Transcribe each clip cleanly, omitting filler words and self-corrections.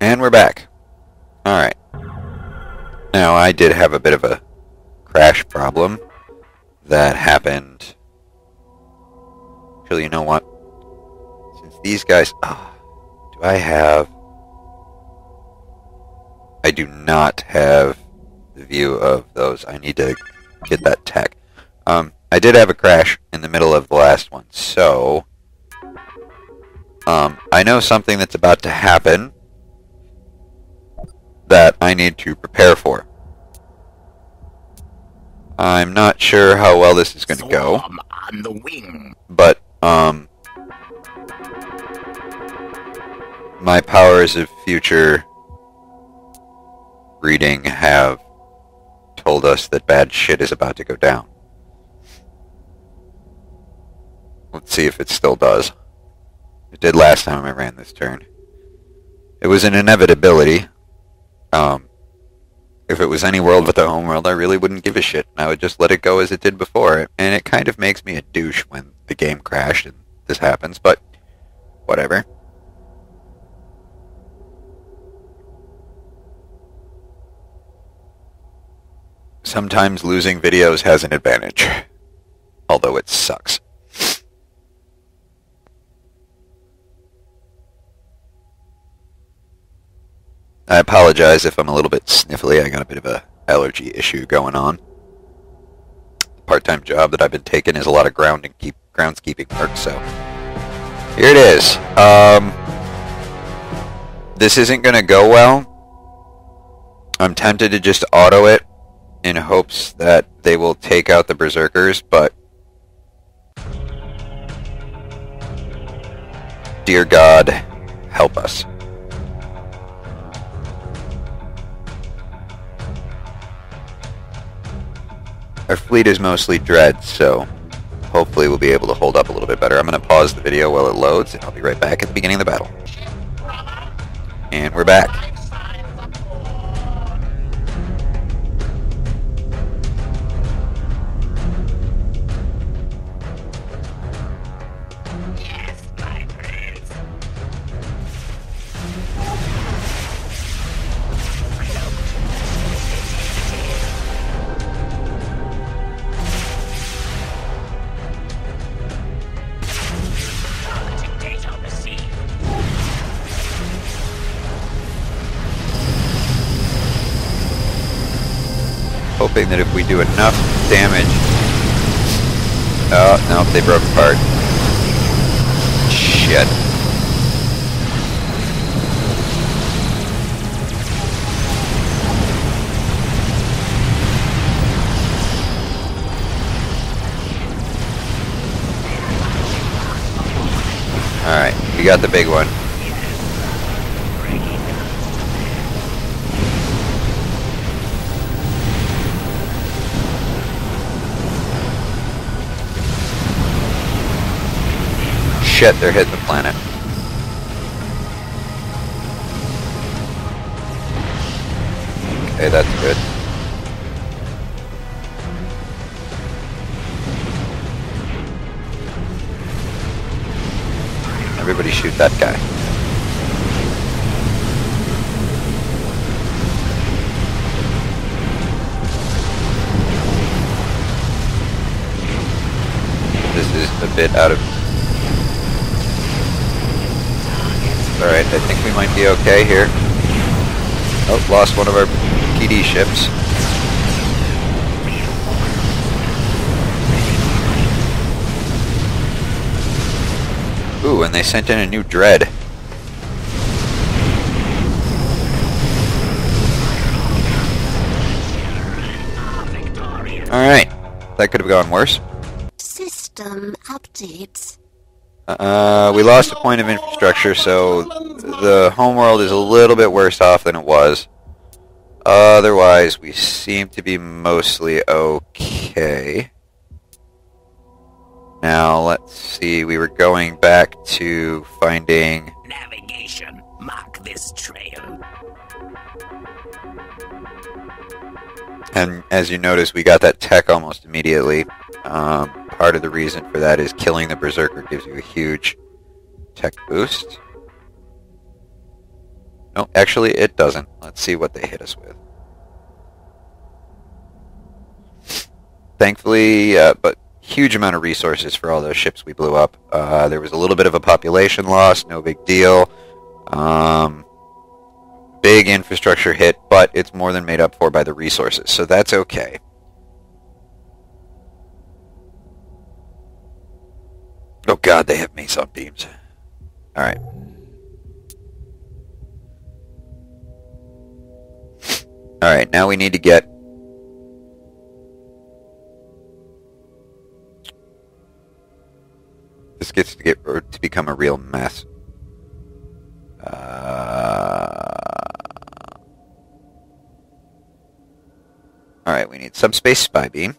And we're back. Alright. Now, I did have a bit of a crash problem that happened. Actually, you know what? Since these guys... do I have... I do not have the view of those. I need to get that tech. I did have a crash in the middle of the last one, so... I know something that's about to happen that I need to prepare for. I'm not sure how well this is going to go. On the wing. But, my powers of future reading have told us that bad shit is about to go down. Let's see if it still does. It did last time I ran this turn. It was an inevitability. If it was any world but the homeworld, I really wouldn't give a shit. I would just let it go as it did before. And it kind of makes me a douche when the game crashed and this happens, but whatever. Sometimes losing videos has an advantage, although it sucks. I apologize if I'm a little bit sniffly. I got a bit of a allergy issue going on. The part-time job that I've been taking is a lot of groundskeeping work, so here it is. This isn't going to go well. I'm tempted to just auto it in hopes that they will take out the Berzerkers, but dear God, help us. Our fleet is mostly dread, so hopefully we'll be able to hold up a little bit better. I'm going to pause the video while it loads, and I'll be right back at the beginning of the battle. And we're back. Hoping that if we do enough damage... Oh, no, they broke apart. Shit. Alright, we got the big one. Shit, they're hitting the planet. Okay, that's good. Everybody shoot that guy. This is a bit out of... Alright, I think we might be okay here. Oh, lost one of our PD ships. Ooh, and they sent in a new dread. Alright, that could have gone worse. System updates. We lost a point of infrastructure, so the homeworld is a little bit worse off than it was. Otherwise, we seem to be mostly okay. Now, let's see, we were going back to finding... Navigation. Mark this trail. And as you notice, we got that tech almost immediately. Part of the reason for that is killing the Berzerker gives you a huge tech boost. No, actually it doesn't. Let's see what they hit us with. Thankfully, but huge amount of resources for all those ships we blew up. There was a little bit of a population loss, no big deal. Big infrastructure hit, but it's more than made up for by the resources, so that's okay. Oh god, they have meson beams. Alright. Alright, now we need to get... This gets to become a real mess. Alright, we need subspace spy beam.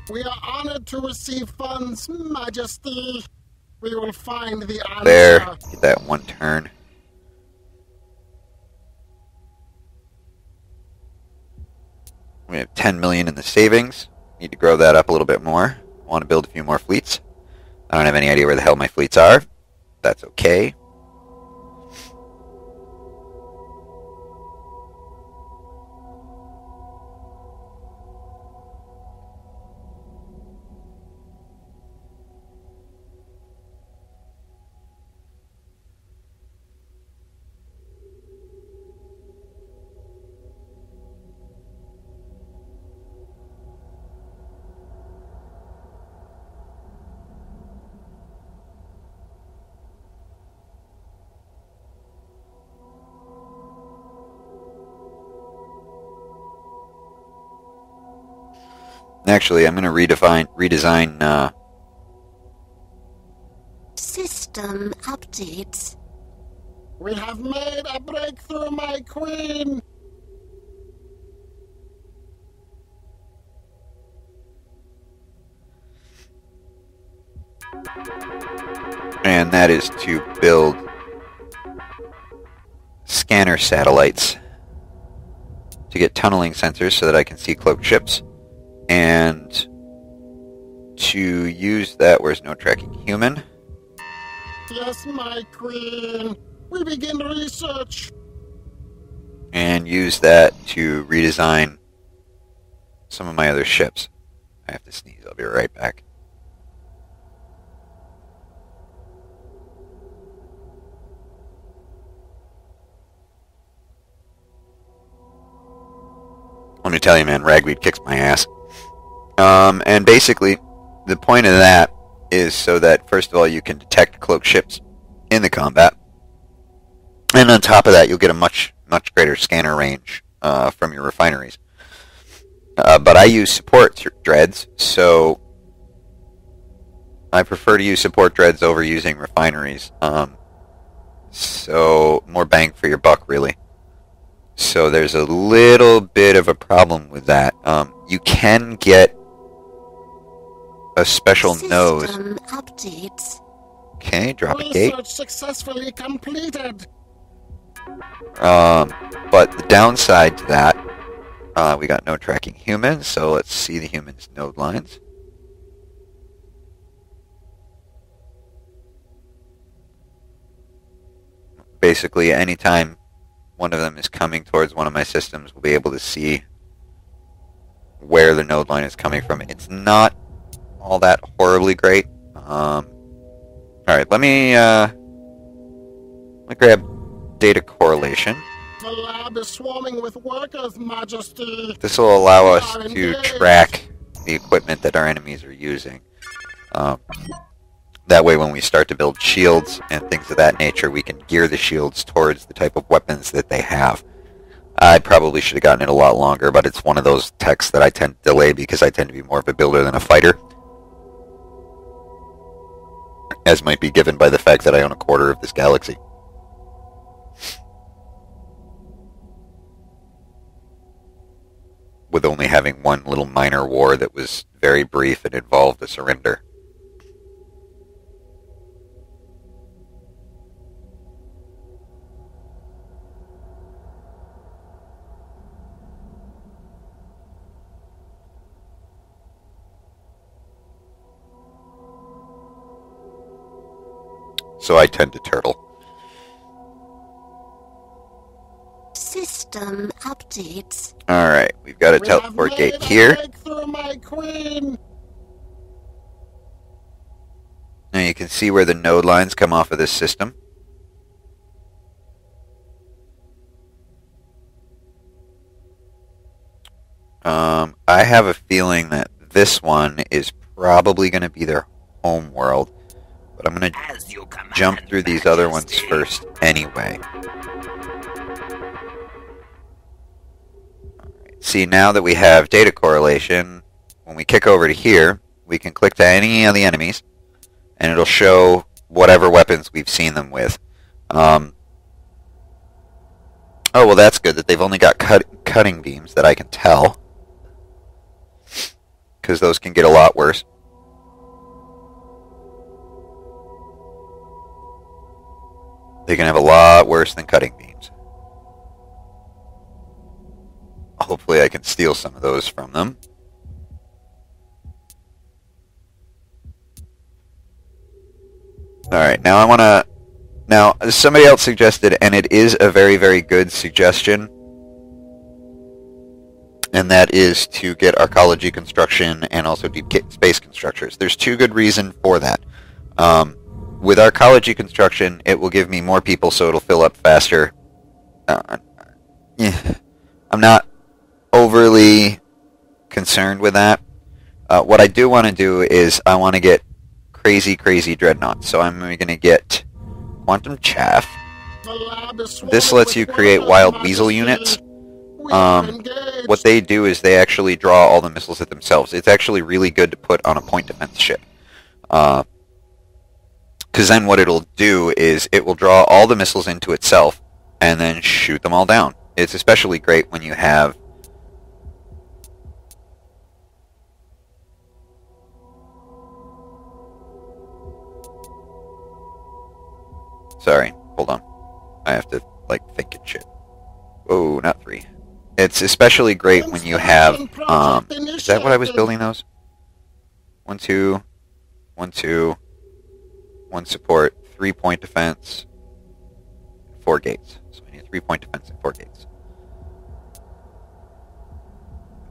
We are honored to receive funds, Majesty. We will find the answer. There, get that one turn. We have 10 million in the savings. Need to grow that up a little bit more. Want to build a few more fleets. I don't have any idea where the hell my fleets are. That's okay. Actually, I'm going to redesign System updates. We have made a breakthrough, my queen. and that is to build scanner satellites to get tunneling sensors so that I can see cloaked ships, and to use that, where's no tracking human? Yes, my queen. We begin research. And use that to redesign some of my other ships. I have to sneeze. I'll be right back. Let me tell you, man, ragweed kicks my ass. And basically, the point of that is so that, first of all, you can detect cloaked ships in the combat. And on top of that, you'll get a much greater scanner range from your refineries. But I use support dreads, so I prefer to use support dreads over using refineries. So more bang for your buck, really. So there's a little bit of a problem with that. You can get a special nose. System updates. Okay, drop a gate. Research successfully completed. But the downside to that, we got no tracking humans, so let's see the humans' node lines. Basically, anytime one of them is coming towards one of my systems, we'll be able to see where the node line is coming from. It's not all that horribly great. Alright, let me grab data correlation. The lab is swarming with workers, Majesty. This will allow us to track the equipment that our enemies are using. That way, when we start to build shields and things of that nature, we can gear the shields towards the type of weapons that they have. I probably should have gotten it a lot longer, but it's one of those texts that I tend to delay because I tend to be more of a builder than a fighter. As might be given by the fact that I own a quarter of this galaxy. With only having one little minor war that was very brief and involved a surrender. So I tend to turtle. System updates. Alright, we've got a We have teleport made gate a here. breakthrough, my queen. Now you can see where the node lines come off of this system. I have a feeling that this one is probably going to be their homeworld, but I'm going to As you command, jump through these other ones Majesty. first anyway. Alright, see, now that we have data correlation, when we kick over to here, we can click to any of the enemies, and it'll show whatever weapons we've seen them with. Oh, well, that's good that they've only got cutting beams that I can tell, because those can get a lot worse. They can have a lot worse than cutting beams. Hopefully I can steal some of those from them. Alright, now I want to... Now, somebody else suggested, and it is a very, very good suggestion, and that is to get arcology construction and also deep space constructors. There's two good reasons for that. With arcology construction, it will give me more people, so it'll fill up faster. I'm not overly concerned with that. What I do want to do is I want to get crazy, crazy dreadnoughts. So I'm going to get quantum chaff. The lab is This swarming lets with you create workers, wild Majesty. weasel units. We are engaged. What they do is they actually draw all the missiles at themselves. It's actually really good to put on a point defense ship. Because then what it'll do is it will draw all the missiles into itself and then shoot them all down. It's especially great when you have... Sorry, hold on. I have to, like, think and shit. Whoa, not 3. It's especially great when you have, is that what I was building those? 1, 2, 1, 2, 1 support, 3 point defense, 4 gates. So I need 3 point defense and 4 gates.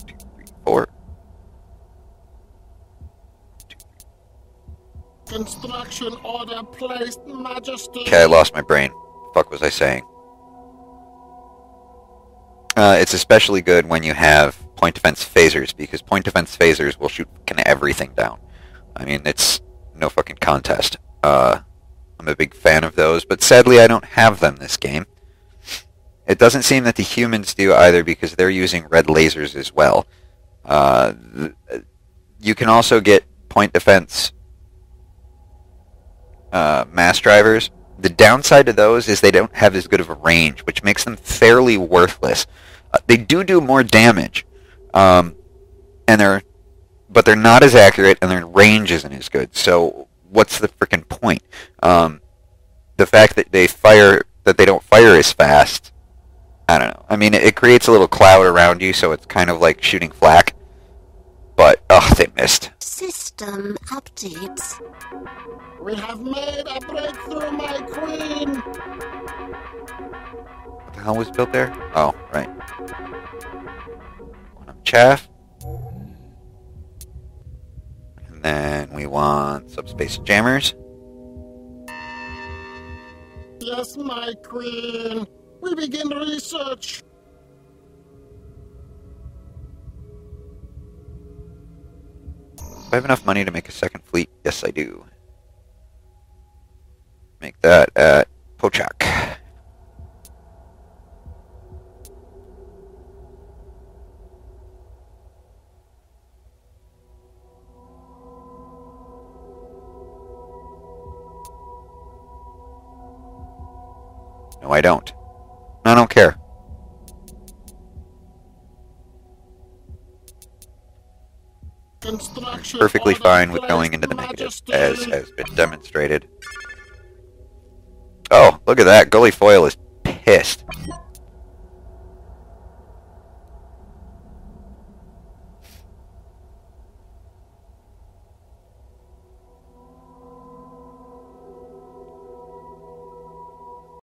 2, 3, 4. Construction order placed, Majesty. Okay, I lost my brain. Fuck was I saying? It's especially good when you have point defense phasers, because point defense phasers will shoot fucking everything down. I mean, it's no fucking contest. I'm a big fan of those, but sadly I don't have them this game. It doesn't seem that the humans do either, because they're using red lasers as well. You can also get point defense mass drivers. The downside to those is they don't have as good of a range, which makes them fairly worthless. They do more damage, but they're not as accurate, and their range isn't as good. So what's the freaking point? The fact that they don't fire as fast, I don't know. I mean, it creates a little cloud around you, so it's kind of like shooting flak. But they missed. System updates. We have made a breakthrough, my queen. What the hell was built there? Oh, right. Quantum chaff. And then we want subspace jammers. Yes, my queen. We begin research. Do I have enough money to make a second fleet? Yes, I do. Make that at Pochak. No, I don't. I don't care. Construction Perfectly order fine with placed, going into the negative, Majesty. as has been demonstrated. Oh, look at that. Gully Foil is pissed.